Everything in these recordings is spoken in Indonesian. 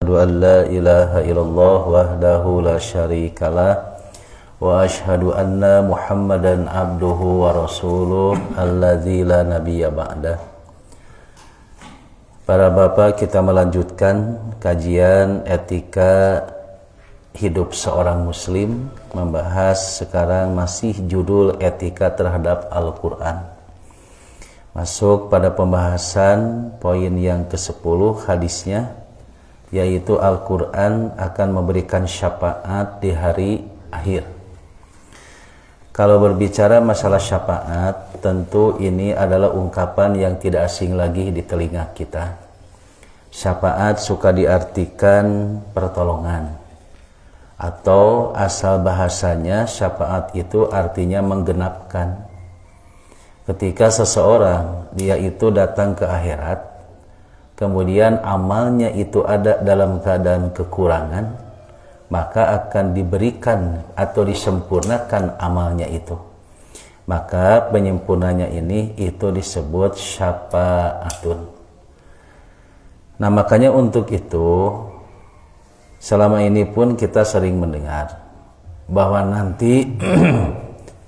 Asyhadu an la ilaha illallah wahdahu la syarikalah wa asyhadu anna Muhammadan abduhu wa rasuluh alladzi la nabiyya ba'dah. Para bapak, kita melanjutkan kajian etika hidup seorang muslim, membahas sekarang masih judul etika terhadap Al-Quran. Masuk pada pembahasan poin yang ke-10 hadisnya, yaitu Al-Quran akan memberikan syafaat di hari akhir. Kalau berbicara masalah syafaat, tentu ini adalah ungkapan yang tidak asing lagi di telinga kita. Syafaat suka diartikan pertolongan, atau asal bahasanya syafaat itu artinya menggenapkan. Ketika seseorang dia itu datang ke akhirat, kemudian amalnya itu ada dalam keadaan kekurangan, maka akan diberikan atau disempurnakan amalnya itu. Maka penyempurnanya ini itu disebut syafaatun. Nah, makanya untuk itu selama ini pun kita sering mendengar bahwa nanti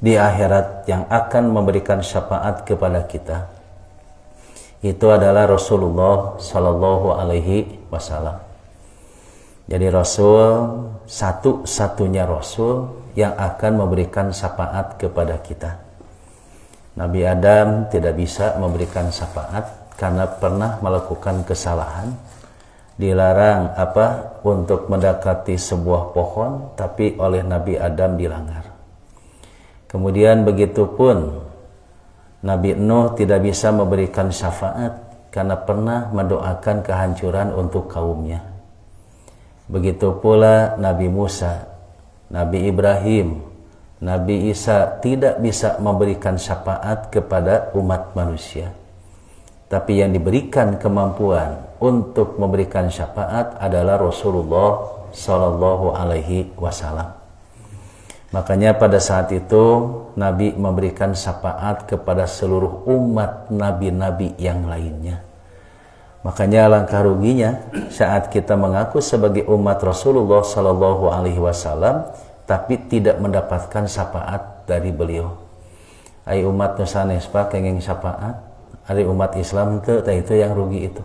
di akhirat yang akan memberikan syafaat kepada kita itu adalah Rasulullah Sallallahu Alaihi Wasallam. Jadi Rasul satu-satunya Rasul yang akan memberikan syafaat kepada kita. Nabi Adam tidak bisa memberikan syafaat karena pernah melakukan kesalahan. Dilarang untuk mendekati sebuah pohon, tapi oleh Nabi Adam dilanggar. Kemudian begitupun Nabi Nuh tidak bisa memberikan syafaat karena pernah mendoakan kehancuran untuk kaumnya. Begitu pula Nabi Musa, Nabi Ibrahim, Nabi Isa tidak bisa memberikan syafaat kepada umat manusia. Tapi yang diberikan kemampuan untuk memberikan syafaat adalah Rasulullah Sallallahu Alaihi Wasallam. Makanya pada saat itu Nabi memberikan syafaat kepada seluruh umat nabi-nabi yang lainnya. Makanya alangkah ruginya saat kita mengaku sebagai umat Rasulullah Sallallahu Alaihi Wasallam tapi tidak mendapatkan syafaat dari beliau. Ai umat nusanes pak kenging syafaat, ari umat Islam itu yang rugi itu.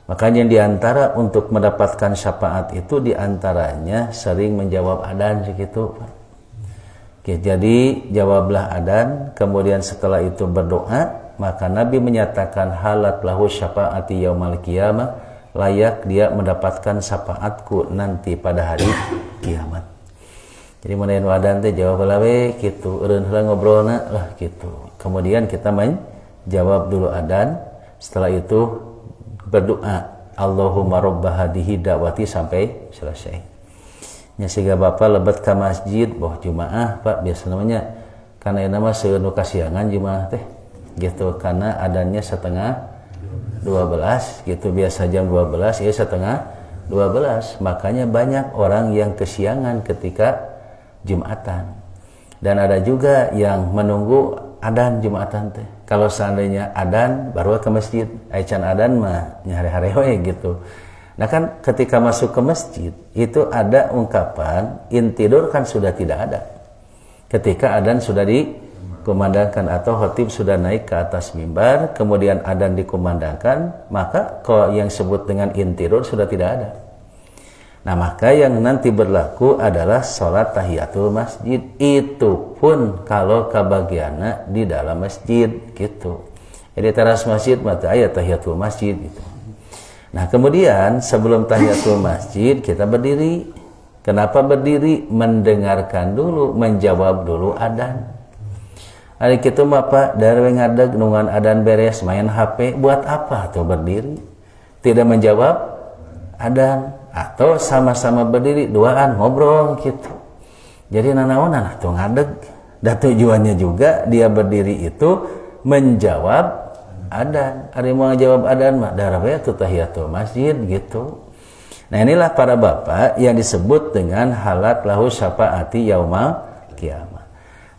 Makanya diantara untuk mendapatkan syafaat itu diantaranya sering menjawab adzan segitu. Oke, jadi jawablah adzan, kemudian setelah itu berdoa, maka Nabi menyatakan halat lahu syafaati yaumal qiyamah, layak dia mendapatkan syafaatku nanti pada hari kiamat. Jadi mudahan adzan teh jawab we kitu, eureun heula ngobrolna lah kitu. Kemudian kita menjawab dulu adzan, setelah itu berdoa Allahumma rabb hadhihi da'wati sampai selesai. Nya siga bapak lebat ke masjid boh jumaah pak biasa namanya karena nama seueur kasiangan jumaah teh gitu, karena adanya setengah 12 gitu, biasa jam 12 ya setengah 12, makanya banyak orang yang kesiangan ketika Jumatan. Dan ada juga yang menunggu adzan Jumatan teh. Kalau seandainya adzan baru ke masjid, aican adzan mah nyari-hari we gitu. Nah kan ketika masuk ke masjid itu ada ungkapan intidur kan sudah tidak ada. Ketika adzan sudah dikumandangkan atau khatib sudah naik ke atas mimbar, kemudian adzan dikumandangkan, maka kalau yang sebut dengan intidur sudah tidak ada. Nah maka yang nanti berlaku adalah sholat tahiyatul masjid, itu pun kalau kebagiannya di dalam masjid gitu. Jadi teras masjid mata ayat tahiyatul masjid gitu. Nah kemudian sebelum tahiyatul masjid kita berdiri. Kenapa berdiri? Mendengarkan dulu, menjawab dulu adzan. Hari kitu mah Pak, dari ngadeg nungan adzan beres main HP, buat apa tuh berdiri? Tidak menjawab adzan, atau sama-sama berdiri duaan ngobrol gitu. Jadi nanaonan atuh ngadeg. Dan tujuannya juga dia berdiri itu menjawab adzan. Ada mau jawab adzan mah darahnya tuh tahiyatul masjid gitu. Nah inilah para bapak yang disebut dengan halat lahu syafaati yaumal qiyamah.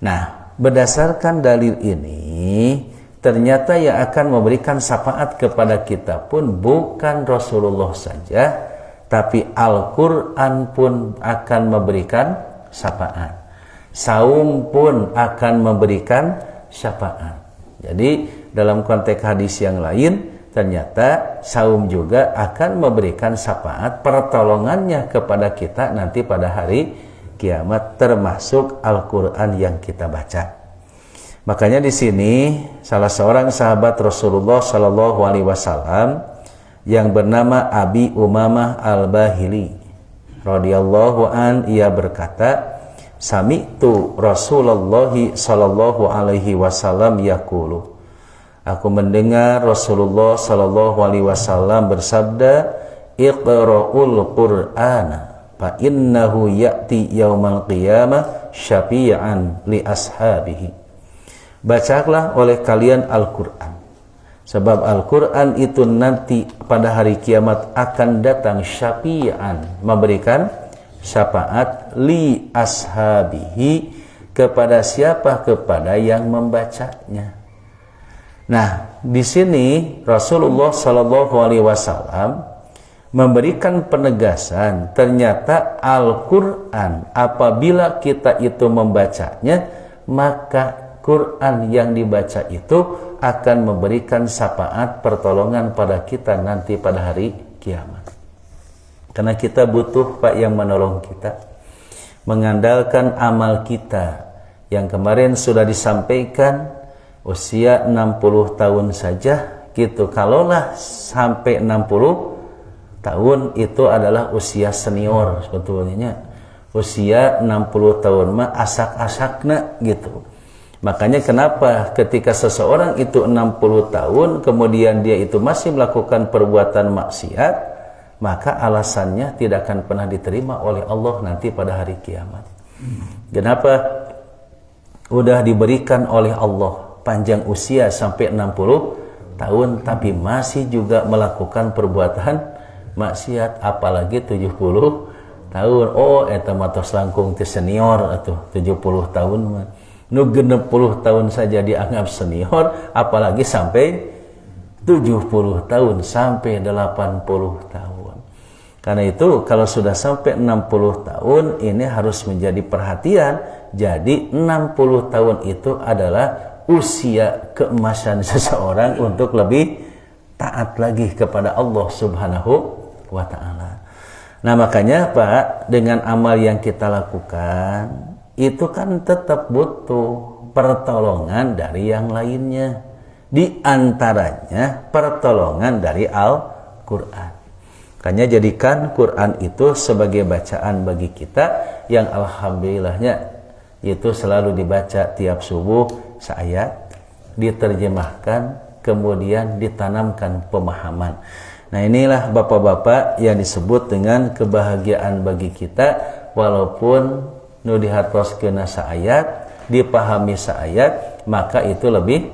Nah berdasarkan dalil ini ternyata yang akan memberikan syafaat kepada kita pun bukan Rasulullah saja, tapi Al-Quran pun akan memberikan syafaat. Saum pun akan memberikan syafaat. Jadi dalam konteks hadis yang lain, ternyata saum juga akan memberikan syafaat, pertolongannya kepada kita nanti pada hari kiamat, termasuk Al-Quran yang kita baca. Makanya di sini salah seorang sahabat Rasulullah Shallallahu Alaihi Wasallam yang bernama Abi Umamah Al-Bahili radhiyallahu an, ia berkata, sami'tu Rasulullah sallallahu alaihi wasallam yaqulu, aku mendengar Rasulullah sallallahu alaihi wasallam bersabda, iqra'ul qur'ana fa innahu ya'ti yaumal qiyamah syafi'an li ashabihi. Bacalah oleh kalian Al-Qur'an, sebab Al-Quran itu nanti pada hari kiamat akan datang syafi'an, memberikan syafaat, li ashabihi, kepada siapa? Kepada yang membacanya. Nah, di sini Rasulullah Shallallahu Alaihi Wasallam memberikan penegasan, ternyata Al-Quran apabila kita itu membacanya, maka Quran yang dibaca itu akan memberikan syafaat, pertolongan pada kita nanti pada hari kiamat. Karena kita butuh Pak yang menolong kita, mengandalkan amal kita yang kemarin sudah disampaikan, usia 60 tahun saja gitu. Kalaulah sampai 60 tahun itu adalah usia senior sebetulnya. Usia 60 tahun mah asak-asakna gitu. Makanya kenapa ketika seseorang itu 60 tahun kemudian dia itu masih melakukan perbuatan maksiat, maka alasannya tidak akan pernah diterima oleh Allah nanti pada hari kiamat. Kenapa? Udah diberikan oleh Allah panjang usia sampai 60 tahun tapi masih juga melakukan perbuatan maksiat, apalagi 70 tahun. Oh, eta mah tos langkung teh senior atuh 70 tahun mah. Nu 60 tahun saja dianggap senior, apalagi sampai 70 tahun sampai 80 tahun. Karena itu kalau sudah sampai 60 tahun ini harus menjadi perhatian. Jadi 60 tahun itu adalah usia keemasan seseorang untuk lebih taat lagi kepada Allah Subhanahu wa ta'ala. Nah, makanya Pak, dengan amal yang kita lakukan itu kan tetap butuh pertolongan dari yang lainnya. Di antaranya pertolongan dari Al-Quran. Makanya jadikan Quran itu sebagai bacaan bagi kita yang alhamdulillahnya itu selalu dibaca tiap subuh seayat, diterjemahkan, kemudian ditanamkan pemahaman. Nah, inilah bapak-bapak yang disebut dengan kebahagiaan bagi kita, walaupun nu dihartoskeun saayat, dipahami saayat, maka itu lebih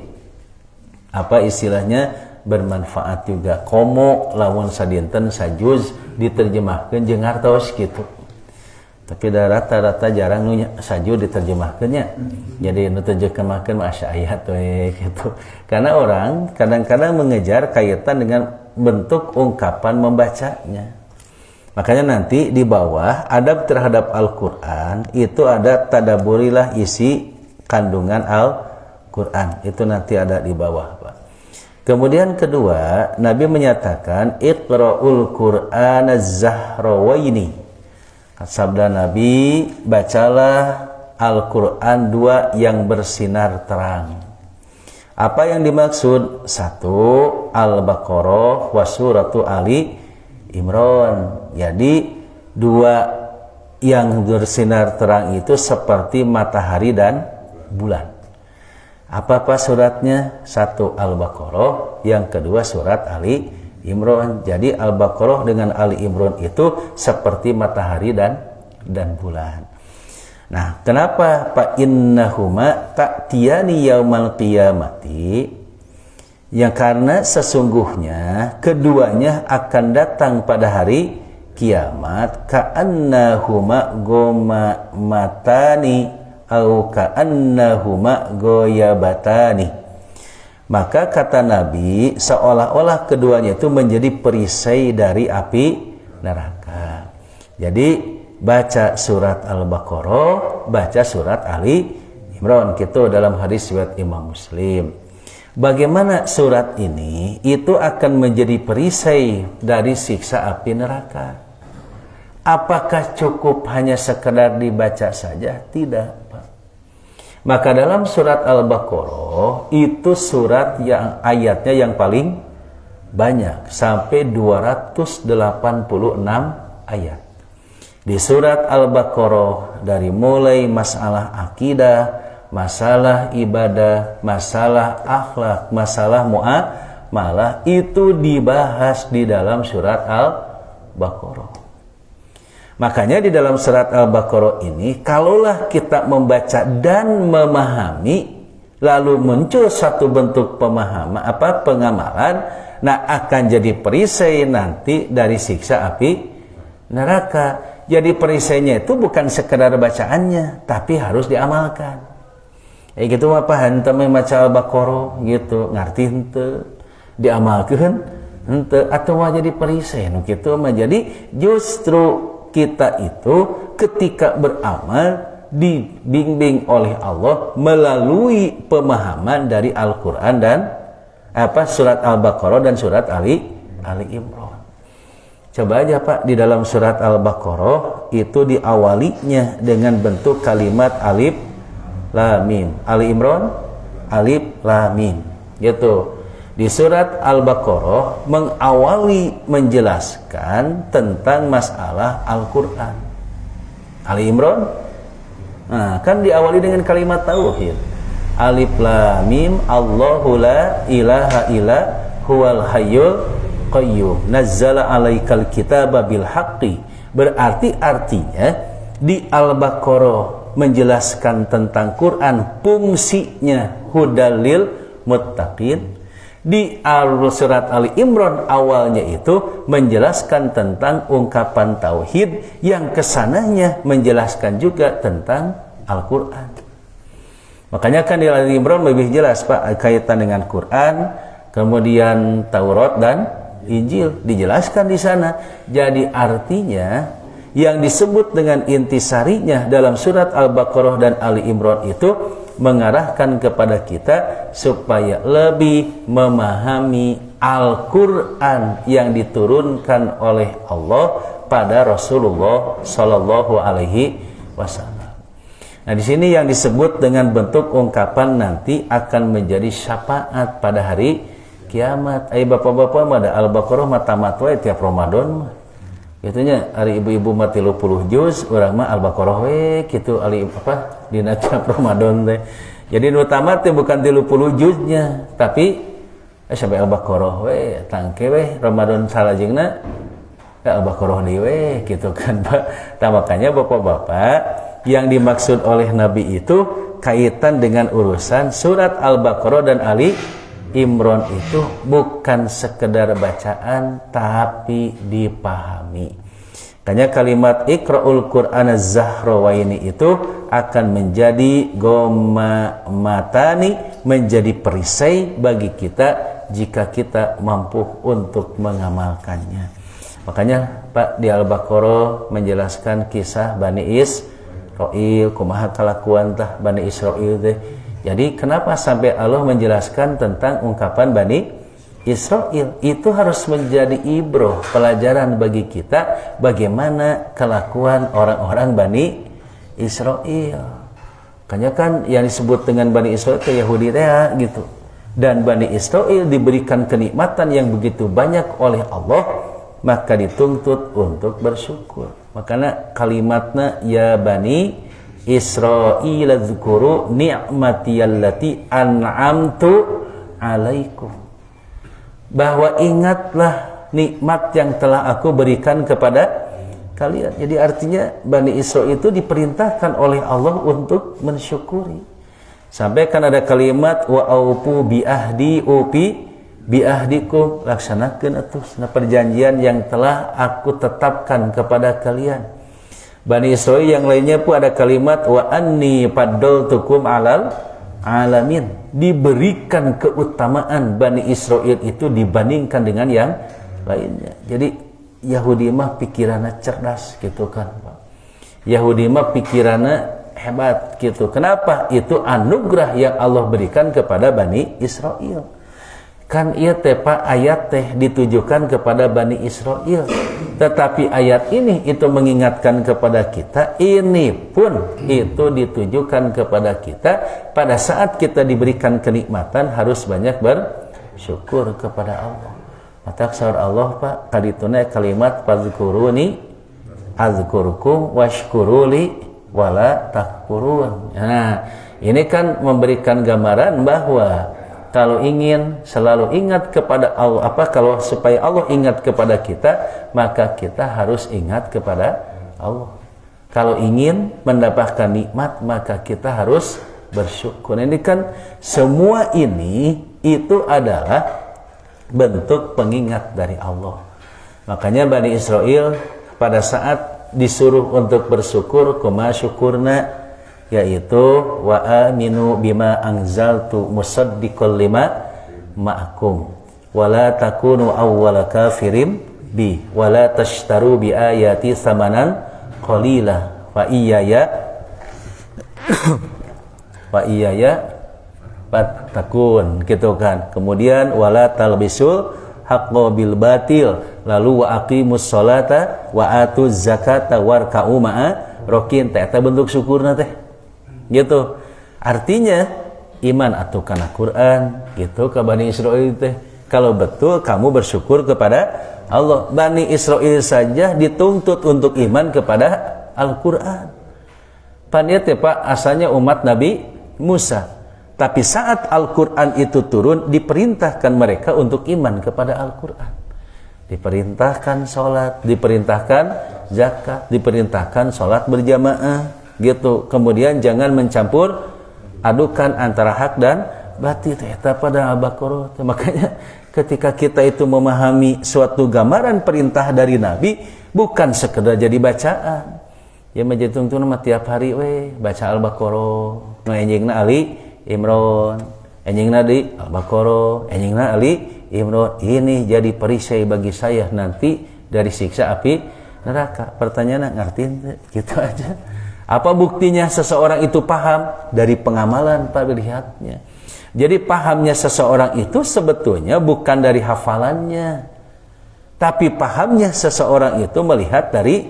apa istilahnya bermanfaat juga. Komo lawan sadinten sajuz diterjemahkeun jeung hartos gitu. Tapi rata-rata jarang nu sajuz diterjemahkeunnya. Jadi nu terjemahkeun mah ayat we gitu. Karena orang kadang-kadang mengejar kaitan dengan bentuk ungkapan membacanya. Makanya nanti di bawah adab terhadap Al-Quran itu ada tadaburilah isi kandungan Al-Quran. Itu nanti ada di bawah Pak. Kemudian kedua, Nabi menyatakan Iqra'ul Qur'an az-Zahrawaini. Sabda Nabi, bacalah Al-Quran dua yang bersinar terang. Apa yang dimaksud? Satu, Al-Baqarah wa suratu Ali Imran. Jadi dua yang bersinar terang itu seperti matahari dan bulan. Apa suratnya? Satu Al-Baqarah, yang kedua surat Ali Imran. Jadi Al-Baqarah dengan Ali Imran itu seperti matahari dan bulan. Nah, kenapa fa innahuma ta'tiyani yaumal qiyamati? Ya, karena sesungguhnya keduanya akan datang pada hari kiamat ka'annahuma gomatani au ka'annahuma goyabatani. Maka kata Nabi, seolah-olah keduanya itu menjadi perisai dari api neraka. Jadi baca surat Al-Baqarah, baca surat Ali Imran, gitu dalam hadis riwayat Imam Muslim. Bagaimana surat ini itu akan menjadi perisai dari siksa api neraka? Apakah cukup hanya sekedar dibaca saja? Tidak, Pak. Maka dalam surat Al-Baqarah itu surat yang ayatnya yang paling banyak, sampai 286 ayat. Di surat Al-Baqarah dari mulai masalah akidah, masalah ibadah, masalah akhlak, masalah muamalah itu dibahas di dalam surat Al-Baqarah. Makanya di dalam surat Al-Baqarah ini, kalaulah kita membaca dan memahami, lalu muncul satu bentuk pemahaman, pengamalan, nah akan jadi perisai nanti dari siksa api neraka. Jadi perisainya itu bukan sekedar bacaannya, tapi harus diamalkan. Gitu apa henteu maca Al-Baqarah gitu, ngarti henteu, diamalkeun henteu, atawa jadi perisai nu kitu mah. Jadi justru kita itu ketika beramal dibimbing oleh Allah melalui pemahaman dari Al-Qur'an dan surat Al-Baqarah dan surat Ali Imran. Coba aja Pak, di dalam surat Al-Baqarah itu diawalinya dengan bentuk kalimat alif lam mim. Ali Imran alif lam mim. Gitu. Di surat Al-Baqarah mengawali menjelaskan tentang masalah Al-Qur'an. Ali Imran kan diawali dengan kalimat tauhid. Alif lam mim, Allahu la ilaha illa huwal hayyul qayyum nazzala alaikal kitaba bil haqqi. Berarti artinya di Al-Baqarah menjelaskan tentang Quran, fungsinya hudalil muttaqin. Di surat Ali Imran awalnya itu menjelaskan tentang ungkapan tauhid yang kesananya menjelaskan juga tentang Al-Quran. Makanya kan di Ali Imran lebih jelas Pak kaitan dengan Quran, kemudian Taurat dan Injil dijelaskan di sana. Jadi artinya yang disebut dengan intisarinya dalam surat Al-Baqarah dan Ali Imran itu mengarahkan kepada kita supaya lebih memahami Al-Quran yang diturunkan oleh Allah pada Rasulullah Sallallahu Alaihi Wasallam. Nah di sini yang disebut dengan bentuk ungkapan nanti akan menjadi syafaat pada hari kiamat. Bapak-bapak ada Al-Baqarah tamat wae tiap Ramadan mah. Itunya hari ibu-ibu mah 30 juz, urang mah Al-Baqarah we kitu ali dina tiap Ramadan teh. Jadi nu tamat teh bukan 30 juznya, tapi sampai Al-Baqarah we tangke we Ramadan salajengna Al-Baqarah deui we gitu kan Pak. Nah, makanya bapak-bapak yang dimaksud oleh Nabi itu kaitan dengan urusan surat Al-Baqarah dan Ali Imran itu bukan sekedar bacaan tapi dipahami. Makanya kalimat Iqra'ul Qur'ana Zahrawaini itu akan menjadi goma matani, menjadi perisai bagi kita jika kita mampu untuk mengamalkannya. Makanya Pak di Al-Baqarah menjelaskan kisah Bani Israil, kumaha kalakuan tah Bani Israil teh. Jadi kenapa sampai Allah menjelaskan tentang ungkapan Bani Israil? Itu harus menjadi ibrah, pelajaran bagi kita bagaimana kelakuan orang-orang Bani Israil. Makanya kan yang disebut dengan Bani Israil ke Yahudi gitu. Dan Bani Israil diberikan kenikmatan yang begitu banyak oleh Allah, maka dituntut untuk bersyukur. Makanya kalimatnya ya Bani Israil dzkuru ni'mati allati an'amtu alaikum. Bahwa ingatlah nikmat yang telah aku berikan kepada kalian. Jadi artinya Bani Israil itu diperintahkan oleh Allah untuk mensyukuri. Sampai kan ada kalimat wa aufu bi ahdi upi bi ahdikum, laksanakeun atuh perjanjian yang telah aku tetapkan kepada kalian. Bani Israil yang lainnya pun ada kalimat wa anni faddaltukum alal alamin. Diberikan keutamaan Bani Israil itu dibandingkan dengan yang lainnya. Jadi Yahudi mah pikiranna cerdas gitu kan Pak. Yahudi mah pikiranna hebat gitu. Kenapa? Itu anugerah yang Allah berikan kepada Bani Israel. Kan ieu teh Pak ayat teh ditujukan kepada Bani Israel. Tetapi ayat ini itu mengingatkan kepada kita, ini pun itu ditujukan kepada kita pada saat kita diberikan kenikmatan harus banyak bersyukur kepada Allah. Mata saur Allah Pak, kadituna kalimat fazkuruni azkurkum washkuruli wala takfurun. Nah, ini kan memberikan gambaran bahwa kalau ingin selalu ingat kepada Allah, kalau supaya Allah ingat kepada kita, maka kita harus ingat kepada Allah. Kalau ingin mendapatkan nikmat, maka kita harus bersyukur. Ini kan semua ini itu adalah bentuk pengingat dari Allah. Makanya Bani Israel pada saat disuruh untuk bersyukur, kuma syukurna, yaitu wa aminu bima anzaltu musaddiqal lima ma'akum wala takunu awwala kafirim bi wala tashtaru bi ayati samanan qalila fa iyaya fatakun gitu kan. Kemudian wala talbisul haqqo bil batil, lalu wa aqimus sholata wa atuz zakata warka'u ma'a rokin. Teh bentuk syukurna teh gitu. Artinya iman atuh kana Quran gitu ke Bani Israil teh. Kalau betul kamu bersyukur kepada Allah. Bani Israil saja dituntut untuk iman kepada Al-Quran. Paniat ya Pak, asalnya umat Nabi Musa. Tapi saat Al-Quran itu turun, diperintahkan mereka untuk iman kepada Al-Quran. Diperintahkan sholat, diperintahkan zakat, diperintahkan sholat berjamaah, gitu. Kemudian jangan mencampur adukan antara hak dan batil. Eta pada Al-Baqarah. Makanya ketika kita itu memahami suatu gambaran perintah dari Nabi, bukan sekedar jadi bacaan. Ya menjadi tuntun tiap hari baca Al-Baqarah, enjingna Ali Imran, enjingna di Al-Baqarah, enjingna Ali Imran. Ini jadi perisai bagi saya nanti dari siksa api neraka. Pertanyaannya ngertiin gitu aja. Apa buktinya seseorang itu paham? Dari pengamalan Pak, lihatnya. Jadi pahamnya seseorang itu sebetulnya bukan dari hafalannya, tapi pahamnya seseorang itu melihat dari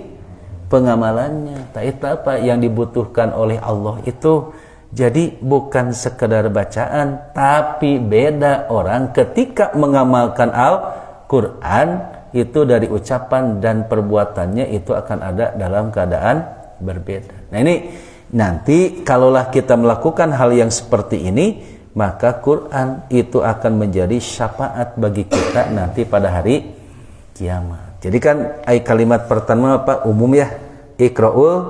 pengamalannya. Itu apa yang dibutuhkan oleh Allah itu. Jadi bukan sekedar bacaan, tapi beda orang ketika mengamalkan Al-Quran itu dari ucapan dan perbuatannya itu akan ada dalam keadaan berbeda. Nah ini nanti kalaulah kita melakukan hal yang seperti ini, maka Quran itu akan menjadi syafaat bagi kita nanti pada hari kiamat. Jadi kan kalimat pertama Pak umum ya, Iqra'ul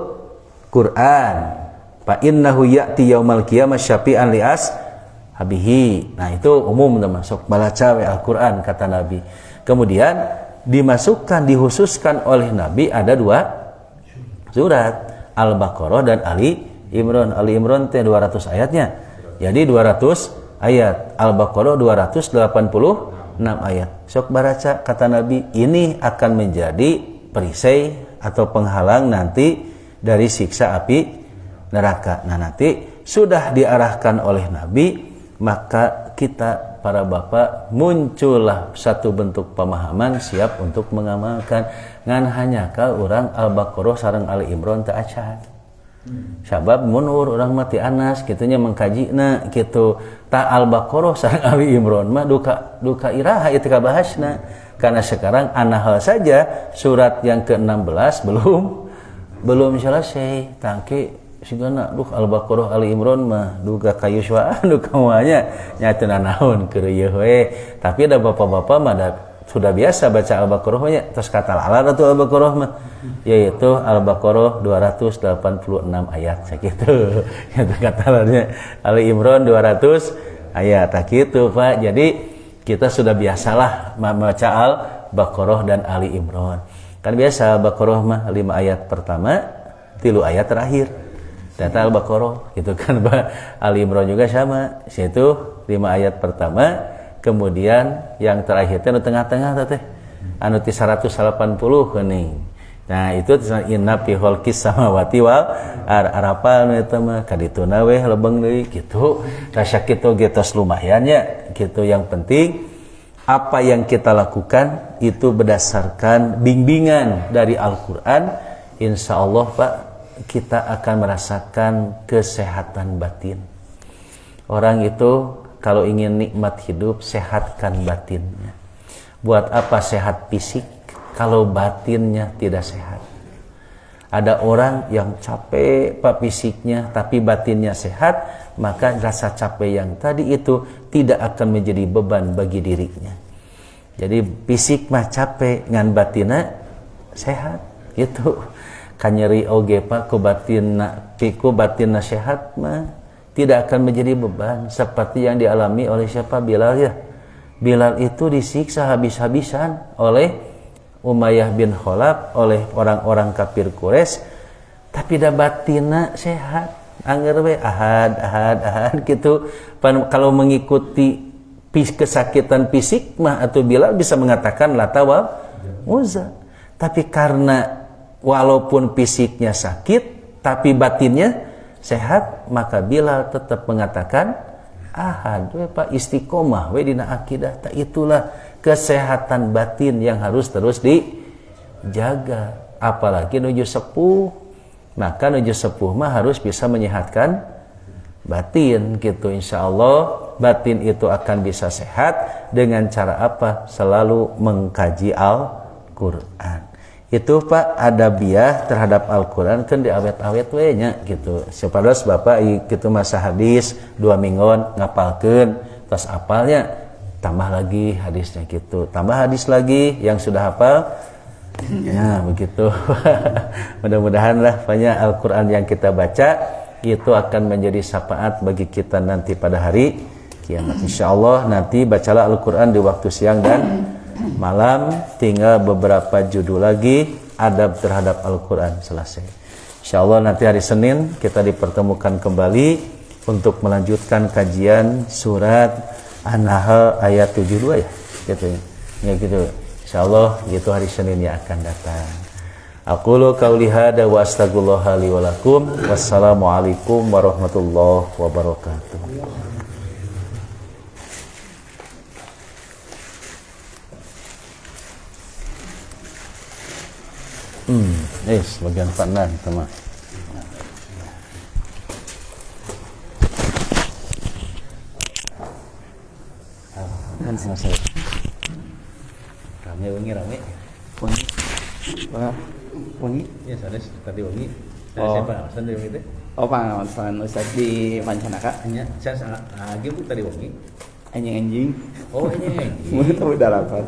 Quran fa innahu ya'ti yaumal qiyamah syafi'an li ashabihi. Nah itu umum termasuk baca Al-Quran kata Nabi. Kemudian dimasukkan, dihususkan oleh Nabi ada 2 surat, Al-Baqarah dan Ali Imran. Ali Imran teh 200 ayatnya. Jadi 200 ayat, Al-Baqarah 286 ayat. Sok baca kata Nabi, ini akan menjadi perisai atau penghalang nanti dari siksa api neraka. Nah nanti sudah diarahkan oleh Nabi, maka kita para bapak muncullah satu bentuk pemahaman siap untuk mengamalkan. Ngan hanya ka urang Al-Baqarah sareng Ali Imran teu acan. Sabab munur urang mati Anas kitunya mengkajina kitu. Ta Al-Baqarah sareng Ali Imran mah duka iraha ieu kabahasna. Karena sekarang anahal saja surat yang ke-16 belum selesai. Tangke sigana Al-Baqarah Ali Imran mah duga kayuswaan duka moanya nyateuna naon keur ieu we. Tapi ada bapak-bapak mah sudah biasa baca Al-Baqarah nya terus kata lalar atuh Al-Baqarah mah yaitu Al-Baqarah 286 ayat sakitu. Eta kata lalarnya Ali Imran 200 ayat tak kitu Pak. Jadi kita sudah biasalah membaca Al-Baqarah dan Ali Imran. Kan biasa Al-Baqarah mah 5 ayat pertama, 3 ayat terakhir. Data Al-Baqarah gitu kan Pak. Ali Imran juga sama, situ 5 ayat pertama, kemudian yang terakhir teh tengah-tengah teh anu ti 180 geuning. Nah itu inna fi khalqis samawati wal arapal nu eta mah kadituna we lebeng deui kitu. Rasa kitu ge tos lumayan ya. Kitu yang penting apa yang kita lakukan itu berdasarkan bimbingan dari Al-Qur'an, insyaallah Pak kita akan merasakan kesehatan batin. Orang itu kalau ingin nikmat hidup sehatkan batinnya. Buat apa sehat fisik kalau batinnya tidak sehat? Ada orang yang capek Pak fisiknya tapi batinnya sehat, maka rasa capek yang tadi itu tidak akan menjadi beban bagi dirinya. Jadi fisik mah capek ngan batinna sehat gitu. Kanyeri oge Pak ku batinna sehat mah tidak akan menjadi beban seperti yang dialami oleh siapa? Bilal ya. Bilal itu disiksa habis-habisan oleh Umayyah bin Khalaf, oleh orang-orang kafir Quraisy, tapi dah batinna sehat. Angger we ahad gitu. Kalau mengikuti kesakitan fisik mah atau Bilal bisa mengatakan lata wa uzza. Tapi karena walaupun fisiknya sakit tapi batinnya sehat, maka Bilal tetap mengatakan ahad we Pak, istiqomah we dina akidah. Tak itulah kesehatan batin yang harus terus dijaga. Apalagi nuju sepuh, maka nuju sepuh mah harus bisa menyehatkan batin gitu. Insyaallah batin itu akan bisa sehat dengan cara apa? Selalu mengkaji Al-Qur'an. Itu Pak adabiah terhadap Al-Qur'an kan diawet-awet we nya gitu. Sapados Bapak kitu masa hadis 2 mingguan ngapalkeun, tos apalnya tambah lagi hadisnya gitu. Tambah hadis lagi yang sudah hafal. Ya, begitu. Mudah-mudahan lah banyak Al-Qur'an yang kita baca itu akan menjadi syafaat bagi kita nanti pada hari kiamat. Insyaallah nanti bacalah Al-Qur'an di waktu siang dan malam, tinggal beberapa judul lagi adab terhadap Al-Quran selesai. Insyaallah nanti hari Senin kita dipertemukan kembali untuk melanjutkan kajian surat An-Nahl ayat 72 ya gitu ya gitu. Insyaallah itu hari Senin yang akan datang. Aqulu qauli hada wa astaghfirullaha li wa lakum. Wassalamualaikum warahmatullahi wabarakatuh. Bagian panan teman. Kan selesai. Rame rame. Wangi. Wangi. Ya, sudah tadi wangi. Dari siapa? Alasan dari itu? Oh, pengawasan Ustaz di Pancanaka. Hanya saya lagi Bu tadi wangi. Anjing-anjing. Oh, anjing. Udah dapat.